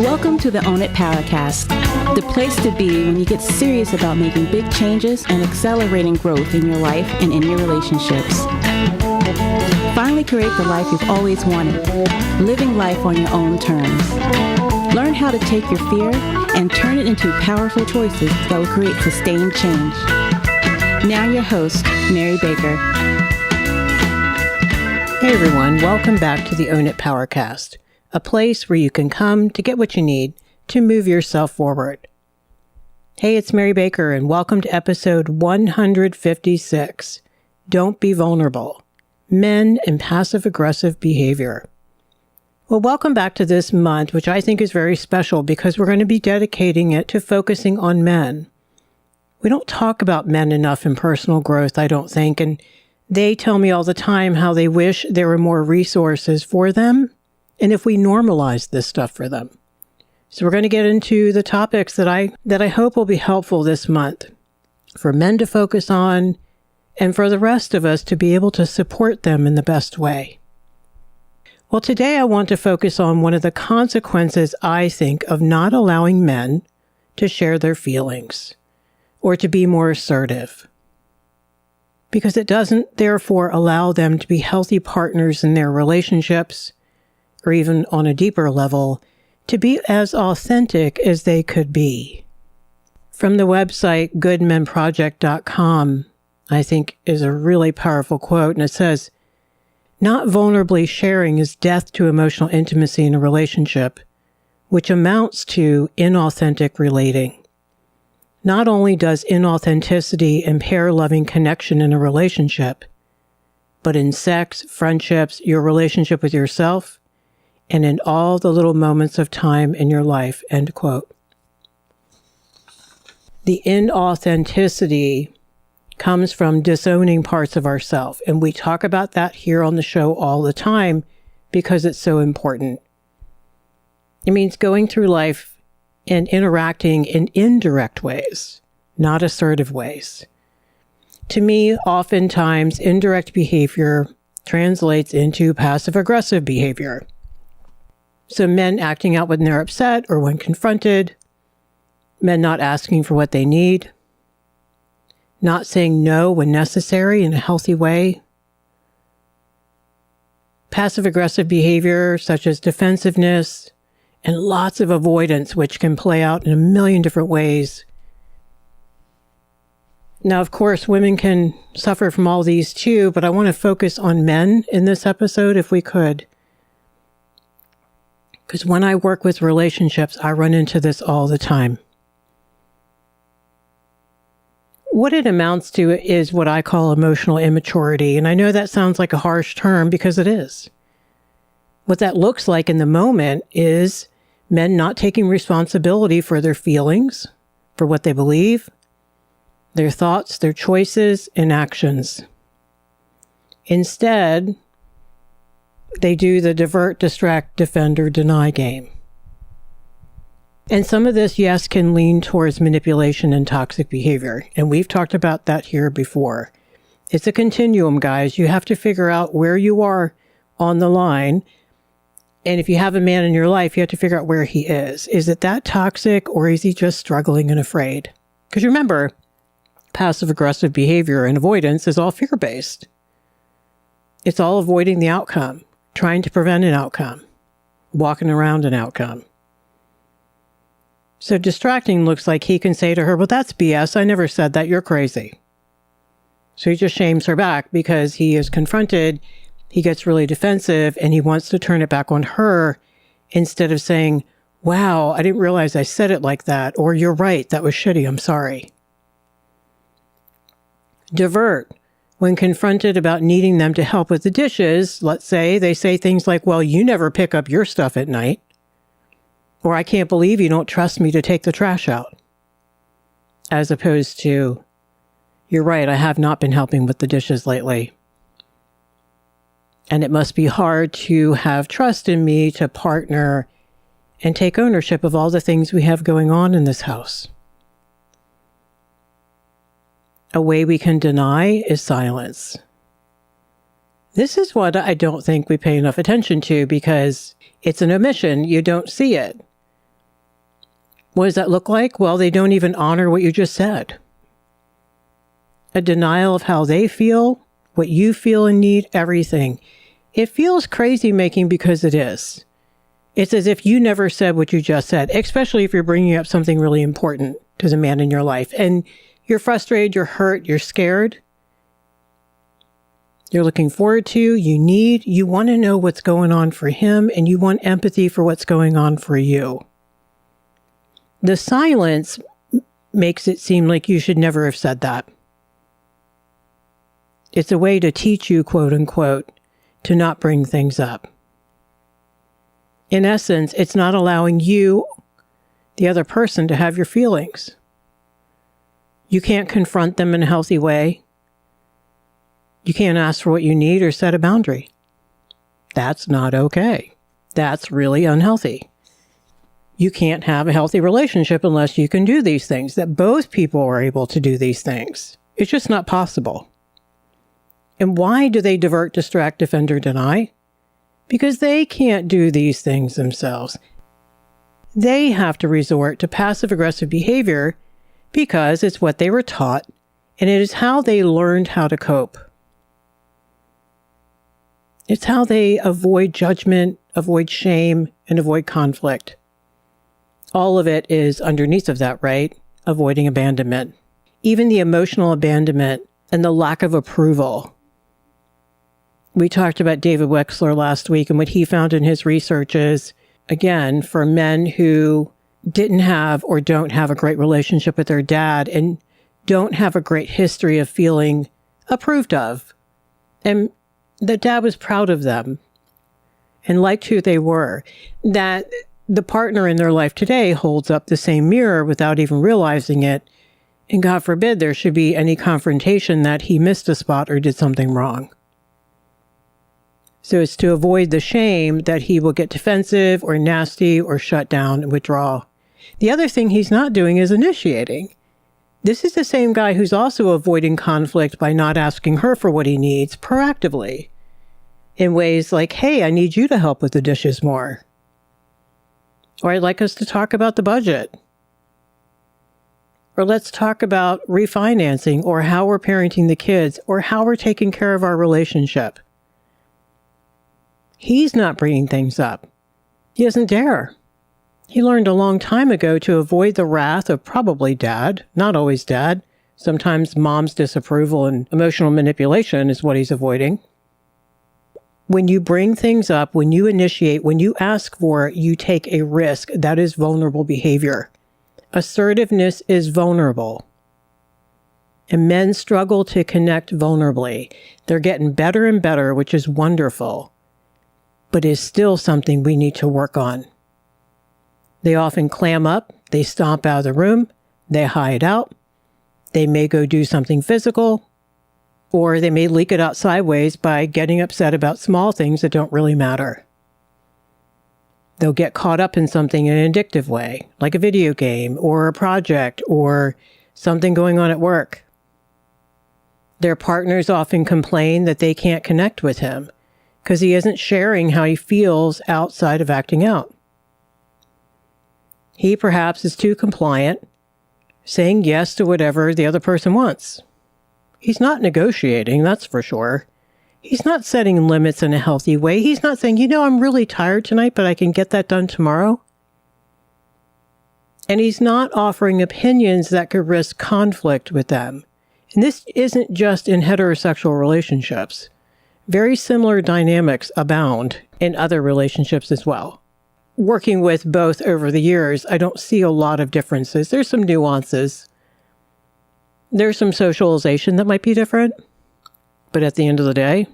Welcome to the Own It Powercast, the place to be when you get serious about making big changes and accelerating growth in your life and in your relationships. Finally create the life you've always wanted, living life on your own terms. Learn how to take your fear and turn it into powerful choices that will create sustained change. Now your host, Mary Baker. Hey everyone, welcome back to the Own It Powercast, a place where you can come to get what you need to move yourself forward. Hey, it's Mary Baker, and welcome to episode 156, Don't Be Vulnerable, Men and Passive-Aggressive Behavior. Well, welcome back to this month, which I think is very special because we're going to be dedicating it to focusing on men. We don't talk about men enough in personal growth, I don't think, and they tell me all the time how they wish there were more resources for them and if we normalize this stuff for them. So we're going to get into the topics that I hope will be helpful this month for men to focus on and for the rest of us to be able to support them in the best way. Well, today I want to focus on one of the consequences, I think, of not allowing men to share their feelings or to be more assertive, because it doesn't therefore allow them to be healthy partners in their relationships, or even on a deeper level, to be as authentic as they could be. From the website goodmenproject.com, I think is a really powerful quote, and it says, "Not vulnerably sharing is death to emotional intimacy in a relationship, which amounts to inauthentic relating. Not only does inauthenticity impair loving connection in a relationship, but in sex, friendships, your relationship with yourself, and in all the little moments of time in your life," end quote. The inauthenticity comes from disowning parts of ourselves, and we talk about that here on the show all the time because it's so important. It means going through life and interacting in indirect ways, not assertive ways. To me, oftentimes, indirect behavior translates into passive-aggressive behavior. So men acting out when they're upset or when confronted, men not asking for what they need, not saying no when necessary in a healthy way. Passive-aggressive behavior such as defensiveness and lots of avoidance, which can play out in a million different ways. Now, of course, women can suffer from all these too, but I want to focus on men in this episode if we could. Because when I work with relationships, I run into this all the time. What it amounts to is what I call emotional immaturity. And I know that sounds like a harsh term because it is. What that looks like in the moment is men not taking responsibility for their feelings, for what they believe, their thoughts, their choices, and actions. Instead, they do the divert, distract, defend, or deny game. And some of this, yes, can lean towards manipulation and toxic behavior. And we've talked about that here before. It's a continuum, guys. You have to figure out where you are on the line. And if you have a man in your life, you have to figure out where he is. Is it that toxic, or is he just struggling and afraid? Because remember, passive-aggressive behavior and avoidance is all fear-based. It's all avoiding the outcome, trying to prevent an outcome, walking around an outcome. So distracting looks like he can say to her, "Well, that's BS. I never said that. You're crazy." So he just shames her back because he is confronted. He gets really defensive and he wants to turn it back on her instead of saying, "Wow, I didn't realize I said it like that," or "You're right. That was shitty. I'm sorry." Divert. When confronted about needing them to help with the dishes, let's say, they say things like, "Well, you never pick up your stuff at night." Or, "I can't believe you don't trust me to take the trash out." As opposed to, "You're right, I have not been helping with the dishes lately. And it must be hard to have trust in me to partner and take ownership of all the things we have going on in this house." A way we can deny is silence. This is what I don't think we pay enough attention to because it's an omission. You don't see it. What does that look like? Well, they don't even honor what you just said. A denial of how they feel, what you feel and need, everything. It feels crazy making because it is. It's as if you never said what you just said, especially if you're bringing up something really important to the man in your life. And you're frustrated, you're hurt, you're scared. You're looking forward to, you want to know what's going on for him, and you want empathy for what's going on for you. The silence makes it seem like you should never have said that. It's a way to teach you, quote unquote, to not bring things up. In essence, it's not allowing you, the other person, to have your feelings. You can't confront them in a healthy way. You can't ask for what you need or set a boundary. That's not okay. That's really unhealthy. You can't have a healthy relationship unless you can do these things, that both people are able to do these things. It's just not possible. And why do they divert, distract, defend, or deny? Because they can't do these things themselves. They have to resort to passive-aggressive behavior because it's what they were taught, and it is how they learned how to cope. It's how they avoid judgment, avoid shame, and avoid conflict. All of it is underneath of that, right? Avoiding abandonment. Even the emotional abandonment and the lack of approval. We talked about David Wexler last week, and what he found in his research is, again, for men who didn't have or don't have a great relationship with their dad and don't have a great history of feeling approved of, and the dad was proud of them and liked who they were, that the partner in their life today holds up the same mirror without even realizing it. And God forbid there should be any confrontation that he missed a spot or did something wrong. So it's to avoid the shame that he will get defensive or nasty or shut down and withdraw. The other thing he's not doing is initiating. This is the same guy who's also avoiding conflict by not asking her for what he needs proactively. In ways like, hey, I need you to help with the dishes more. Or I'd like us to talk about the budget. Or let's talk about refinancing, or how we're parenting the kids, or how we're taking care of our relationship. He's not bringing things up. He doesn't dare. He learned a long time ago to avoid the wrath of probably dad, not always dad. Sometimes mom's disapproval and emotional manipulation is what he's avoiding. When you bring things up, when you initiate, when you ask for it, you take a risk. That is vulnerable behavior. Assertiveness is vulnerable. And men struggle to connect vulnerably. They're getting better and better, which is wonderful, but is still something we need to work on. They often clam up, they stomp out of the room, they hide out, they may go do something physical, or they may leak it out sideways by getting upset about small things that don't really matter. They'll get caught up in something in an addictive way, like a video game or a project or something going on at work. Their partners often complain that they can't connect with him because he isn't sharing how he feels outside of acting out. He perhaps is too compliant, saying yes to whatever the other person wants. He's not negotiating, that's for sure. He's not setting limits in a healthy way. He's not saying, I'm really tired tonight, but I can get that done tomorrow. And he's not offering opinions that could risk conflict with them. And this isn't just in heterosexual relationships. Very similar dynamics abound in other relationships as well. Working with both over the years, I don't see a lot of differences. There's some nuances. There's some socialization that might be different. But at the end of the day,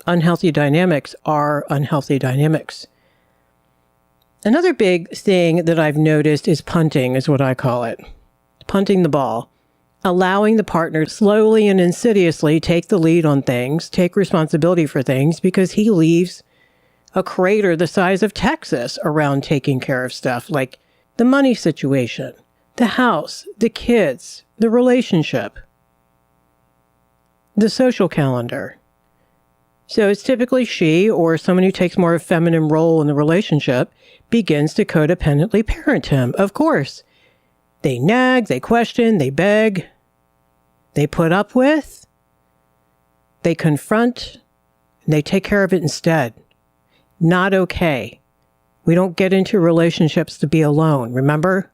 unhealthy dynamics are unhealthy dynamics. Another big thing that I've noticed is punting, is what I call it. Punting the ball. Allowing the partner to slowly and insidiously take the lead on things, take responsibility for things, because he leaves a crater the size of Texas around taking care of stuff like the money situation, the house, the kids, the relationship, the social calendar. So it's typically she or someone who takes more of a feminine role in the relationship begins to codependently parent him. Of course, they nag, they question, they beg, they put up with, they confront, and they take care of it instead. Not okay. We don't get into relationships to be alone, remember?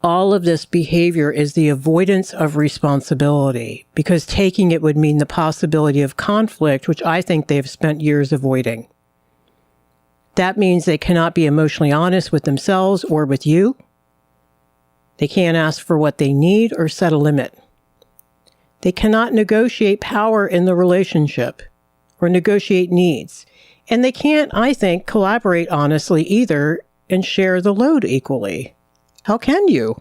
All of this behavior is the avoidance of responsibility, because taking it would mean the possibility of conflict, which I think they've spent years avoiding. That means they cannot be emotionally honest with themselves or with you. They can't ask for what they need or set a limit. They cannot negotiate power in the relationship or negotiate needs. And they can't, I think, collaborate honestly either and share the load equally. How can you?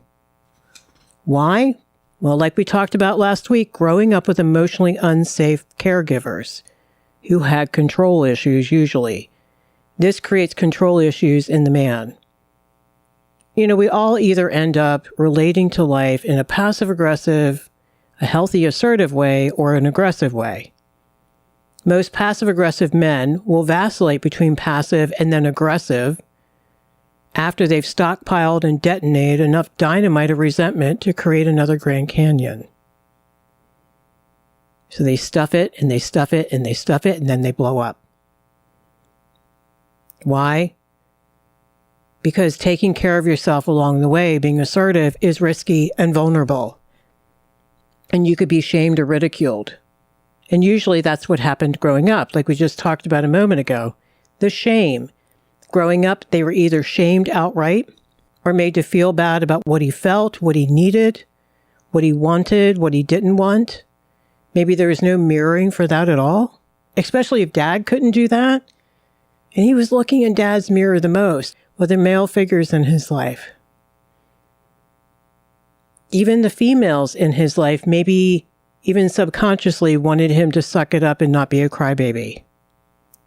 Why? Well, like we talked about last week, growing up with emotionally unsafe caregivers who had control issues usually. This creates control issues in the man. You know, we all either end up relating to life in a passive-aggressive, a healthy assertive way, or an aggressive way. Most passive-aggressive men will vacillate between passive and then aggressive after they've stockpiled and detonated enough dynamite of resentment to create another Grand Canyon. So they stuff it, and they stuff it, and they stuff it, and then they blow up. Why? Because taking care of yourself along the way, being assertive, is risky and vulnerable. And you could be shamed or ridiculed. And usually that's what happened growing up, like we just talked about a moment ago. The shame. Growing up, they were either shamed outright or made to feel bad about what he felt, what he needed, what he wanted, what he didn't want. Maybe there was no mirroring for that at all, especially if dad couldn't do that. And he was looking in dad's mirror the most with the male figures in his life. Even the females in his life maybe even subconsciously wanted him to suck it up and not be a crybaby.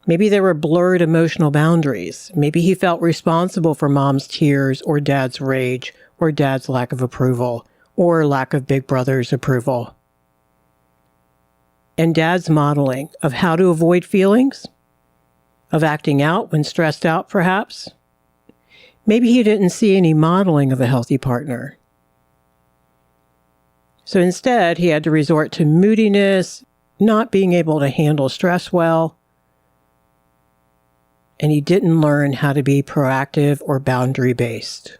Maybe there were blurred emotional boundaries. Maybe he felt responsible for mom's tears or dad's rage or dad's lack of approval or lack of big brother's approval. And dad's modeling of how to avoid feelings, of acting out when stressed out perhaps. Maybe he didn't see any modeling of a healthy partner. So instead, he had to resort to moodiness, not being able to handle stress well, and he didn't learn how to be proactive or boundary-based.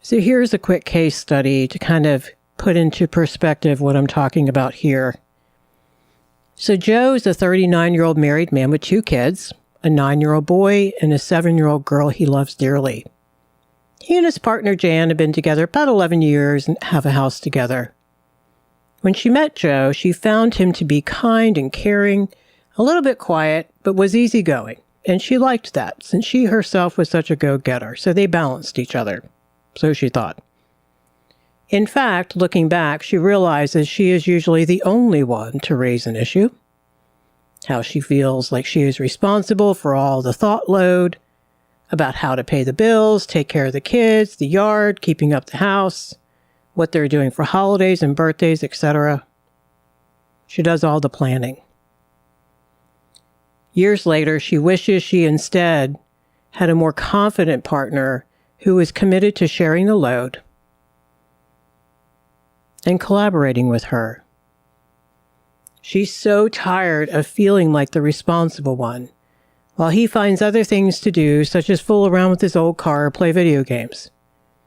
So here's a quick case study to kind of put into perspective what I'm talking about here. So Joe is a 39-year-old married man with 2 kids, a 9-year-old boy and a 7-year-old girl he loves dearly. He and his partner Jan have been together about 11 years and have a house together. When she met Joe, she found him to be kind and caring, a little bit quiet, but was easygoing. And she liked that, since she herself was such a go-getter, so they balanced each other. So she thought. In fact, looking back, she realizes she is usually the only one to raise an issue. How she feels like she is responsible for all the thought load about how to pay the bills, take care of the kids, the yard, keeping up the house, what they're doing for holidays and birthdays, etc. She does all the planning. Years later, she wishes she instead had a more confident partner who was committed to sharing the load and collaborating with her. She's so tired of feeling like the responsible one, while he finds other things to do, such as fool around with his old car or play video games.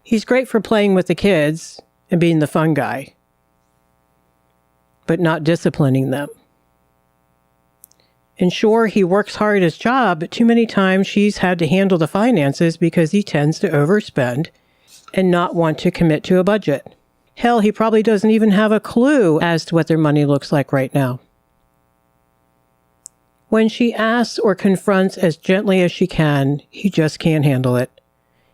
He's great for playing with the kids and being the fun guy, but not disciplining them. And sure, he works hard at his job, but too many times she's had to handle the finances because he tends to overspend and not want to commit to a budget. Hell, he probably doesn't even have a clue as to what their money looks like right now. When she asks or confronts as gently as she can, he just can't handle it.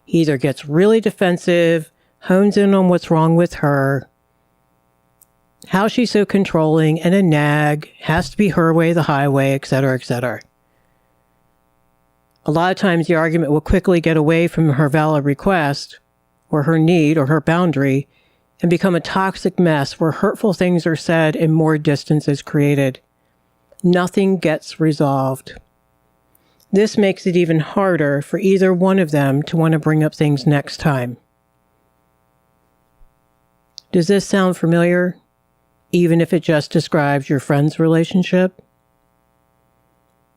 He either gets really defensive, hones in on what's wrong with her, how she's so controlling and a nag, has to be her way, the highway, etc., etc. A lot of times the argument will quickly get away from her valid request or her need or her boundary and become a toxic mess where hurtful things are said and more distance is created. Nothing gets resolved. This makes it even harder for either one of them to want to bring up things next time. Does this sound familiar, even if it just describes your friend's relationship?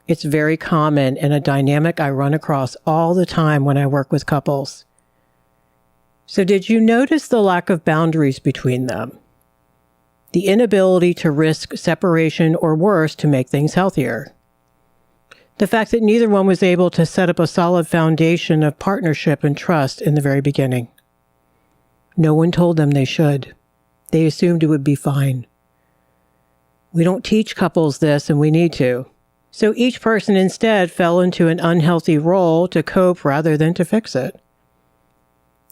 It's very common and a dynamic I run across all the time when I work with couples. So did you notice the lack of boundaries between them? The inability to risk separation or worse to make things healthier? The fact that neither one was able to set up a solid foundation of partnership and trust in the very beginning? No one told them they should. They assumed it would be fine. We don't teach couples this, and we need to. So each person instead fell into an unhealthy role to cope rather than to fix it.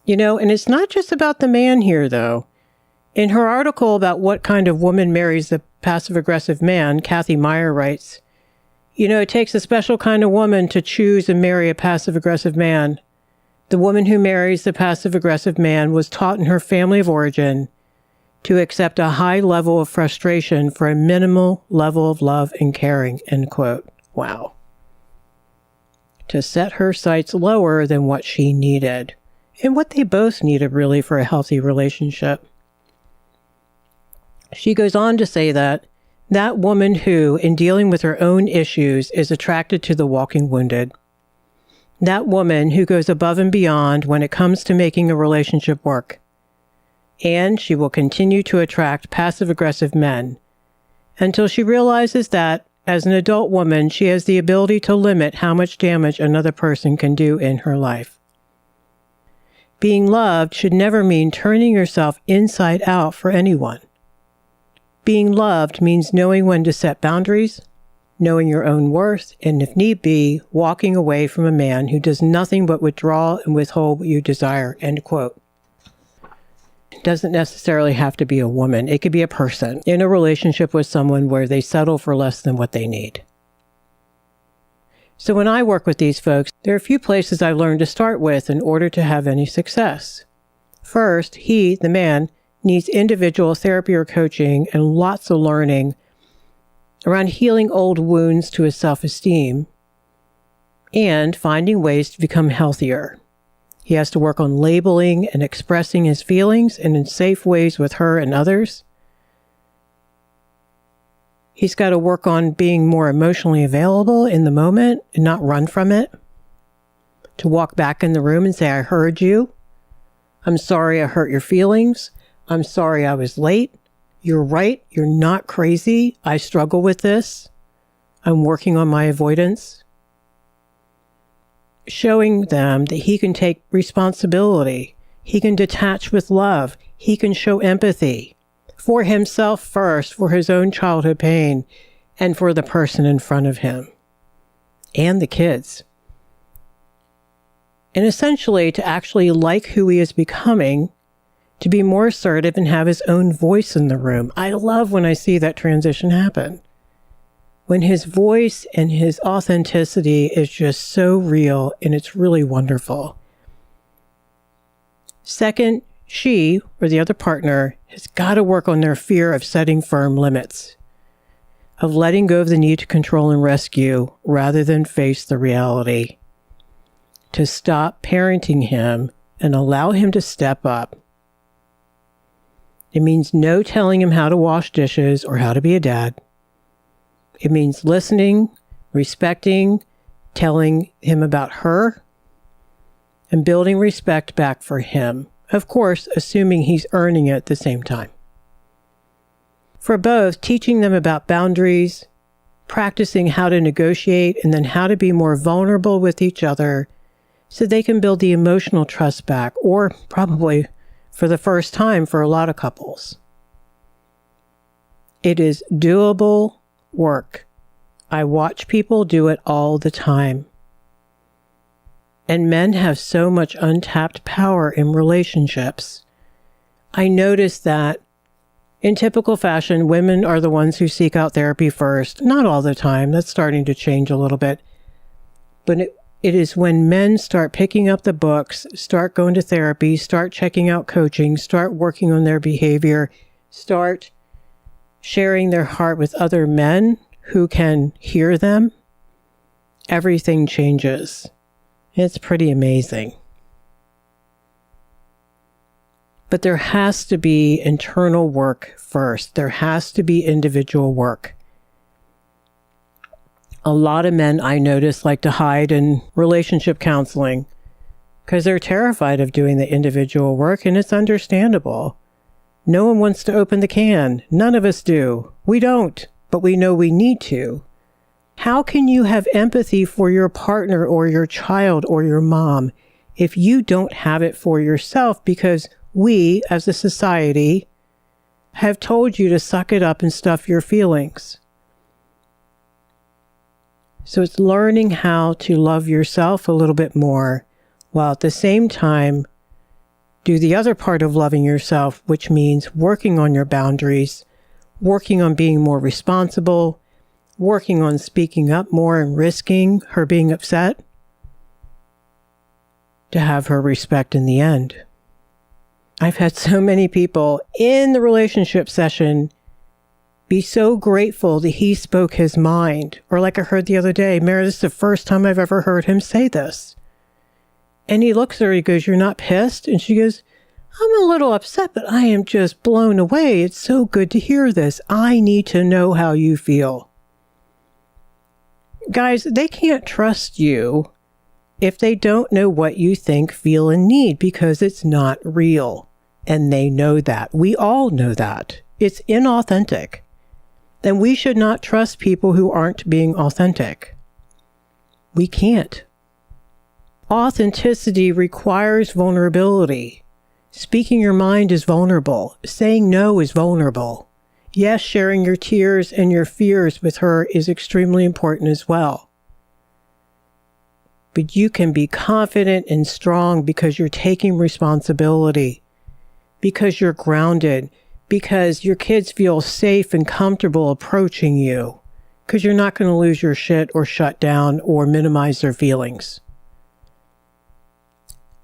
And it's not just about the man here, though. In her article about what kind of woman marries the passive-aggressive man, Kathy Meyer writes, it takes a special kind of woman to choose and marry a passive-aggressive man. The woman who marries the passive-aggressive man was taught in her family of origin to accept a high level of frustration for a minimal level of love and caring, end quote. Wow. To set her sights lower than what she needed, and what they both needed really for a healthy relationship. She goes on to say that woman who, in dealing with her own issues, is attracted to the walking wounded. That woman who goes above and beyond when it comes to making a relationship work. And she will continue to attract passive-aggressive men until she realizes that, as an adult woman, she has the ability to limit how much damage another person can do in her life. Being loved should never mean turning yourself inside out for anyone. Being loved means knowing when to set boundaries, knowing your own worth, and if need be, walking away from a man who does nothing but withdraw and withhold what you desire, end quote. It doesn't necessarily have to be a woman. It could be a person in a relationship with someone where they settle for less than what they need. So when I work with these folks, there are a few places I learned to start with in order to have any success. First, he, the man, needs individual therapy or coaching and lots of learning around healing old wounds to his self-esteem and finding ways to become healthier. He has to work on labeling and expressing his feelings and in safe ways with her and others. He's got to work on being more emotionally available in the moment and not run from it. To walk back in the room and say, I heard you. I'm sorry I hurt your feelings. I'm sorry I was late. You're right. You're not crazy. I struggle with this. I'm working on my avoidance. Showing them that he can take responsibility. He can detach with love. He can show empathy. For himself first, for his own childhood pain, and for the person in front of him. And the kids. And essentially to actually like who he is becoming, to be more assertive and have his own voice in the room. I love when I see that transition happen. When his voice and his authenticity is just so real and it's really wonderful. Second, she, or the other partner, has got to work on their fear of setting firm limits, of letting go of the need to control and rescue rather than face the reality, to stop parenting him and allow him to step up. It means no telling him how to wash dishes or how to be a dad. It means listening, respecting, telling him about her, and building respect back for him. Of course, assuming he's earning it at the same time. For both, teaching them about boundaries, practicing how to negotiate, and then how to be more vulnerable with each other so they can build the emotional trust back, or probably for the first time for a lot of couples. It is doable work. I watch people do it all the time. And men have so much untapped power in relationships. I notice that in typical fashion, women are the ones who seek out therapy first. Not all the time. That's starting to change a little bit. But It is when men start picking up the books, start going to therapy, start checking out coaching, start working on their behavior, start sharing their heart with other men who can hear them, everything changes. It's pretty amazing. But there has to be internal work first. There has to be individual work. A lot of men, I notice, like to hide in relationship counseling because they're terrified of doing the individual work, and it's understandable. No one wants to open the can. None of us do. We don't, but we know we need to. How can you have empathy for your partner or your child or your mom if you don't have it for yourself? Because we, as a society, have told you to suck it up and stuff your feelings. So it's learning how to love yourself a little bit more, while at the same time do the other part of loving yourself, which means working on your boundaries, working on being more responsible, working on speaking up more and risking her being upset to have her respect in the end. I've had so many people in the relationship session be so grateful that he spoke his mind. Or like I heard the other day, Mary, this is the first time I've ever heard him say this. And he looks at her, he goes, "You're not pissed?" And she goes, "I'm a little upset, but I am just blown away. It's so good to hear this. I need to know how you feel." Guys, they can't trust you if they don't know what you think, feel, and need, because it's not real. And they know that. We all know that. It's inauthentic. Then we should not trust people who aren't being authentic. We can't. Authenticity requires vulnerability. Speaking your mind is vulnerable. Saying no is vulnerable. Yes, sharing your tears and your fears with her is extremely important as well. But you can be confident and strong because you're taking responsibility, because you're grounded, because your kids feel safe and comfortable approaching you, because you're not going to lose your shit or shut down or minimize their feelings.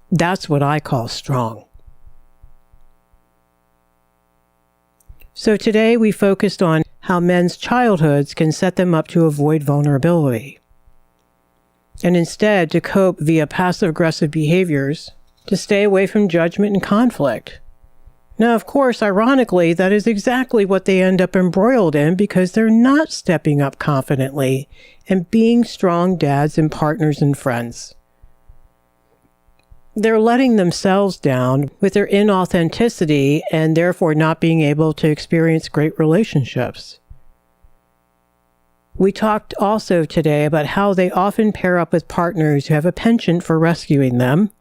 That's what I call strong. So today we focused on how men's childhoods can set them up to avoid vulnerability, and instead to cope via passive-aggressive behaviors to stay away from judgment and conflict. Now, of course, ironically, that is exactly what they end up embroiled in, because they're not stepping up confidently and being strong dads and partners and friends. They're letting themselves down with their inauthenticity and therefore not being able to experience great relationships. We talked also today about how they often pair up with partners who have a penchant for rescuing them,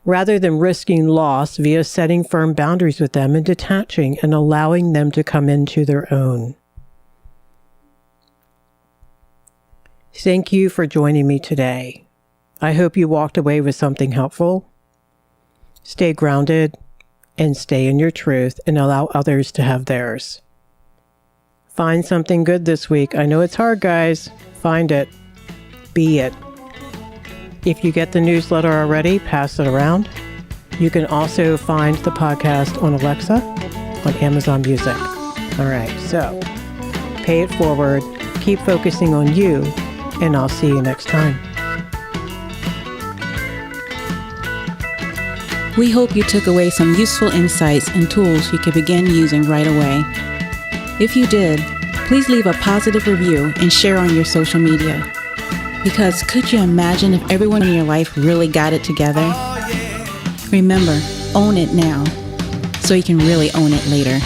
rather than risking loss via setting firm boundaries with them and detaching and allowing them to come into their own. Thank you for joining me today. I hope you walked away with something helpful. Stay grounded and stay in your truth and allow others to have theirs. Find something good this week. I know it's hard, guys. Find it. Be it. If you get the newsletter already, pass it around. You can also find the podcast on Alexa, on Amazon Music. All right, so pay it forward, keep focusing on you, and I'll see you next time. We hope you took away some useful insights and tools you can begin using right away. If you did, please leave a positive review and share on your social media. Because could you imagine if everyone in your life really got it together? Remember, own it now, so you can really own it later.